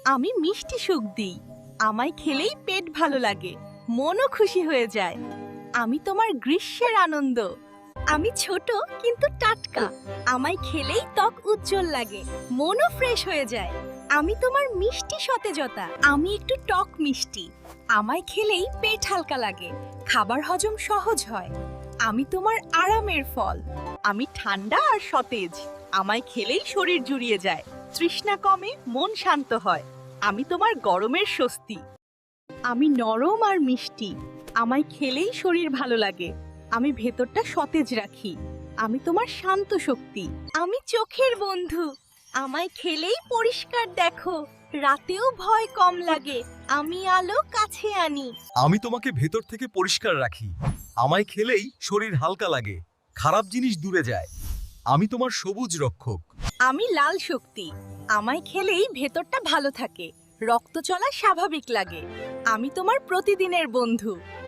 আমি মিষ্টি সুখ দিই। আমায় খেলেই পেট ভালো লাগে, মনও খুশি হয়ে যায়। আমি তোমার গ্রীষ্মের আনন্দ। আমি ছোট কিন্তু টাটকা। আমায় খেলেই ত্বক উজ্জ্বল লাগে, মনও ফ্রেশ হয়ে যায়। আমি তোমার মিষ্টি সতেজতা। আমি একটু টক মিষ্টি। আমায় খেলেই পেট হালকা লাগে, খাবার হজম সহজ হয়। আমি তোমার আরামের ফল। আমি ঠান্ডা আর সতেজ। আমায় খেলেই শরীর জুড়িয়ে যায়, তৃষ্ণা কমে, মন শান্ত হয়। আমি তোমার গরমের স্বস্তি। আমি নরম আর মিষ্টি। আমায় খেলেই শরীর ভালো লাগে, আমি ভেতরটা সতেজ রাখি। আমি তোমার শান্ত শক্তি। আমি চোখের বন্ধু। আমায় খেলেই পরিষ্কার দেখো, রাতেও ভয় কম লাগে। আমি আলো কাছে আনি। আমি তোমাকে ভেতর থেকে পরিষ্কার রাখি। আমায় খেলেই শরীর হালকা লাগে, খারাপ জিনিস দূরে যায়। আমি তোমার সবুজ রক্ষক। আমি লাল শক্তি। আমায় খেলেই ভেতরটা ভালো থাকে, রক্ত চলা স্বাভাবিক লাগে। আমি তোমার প্রতিদিনের বন্ধু।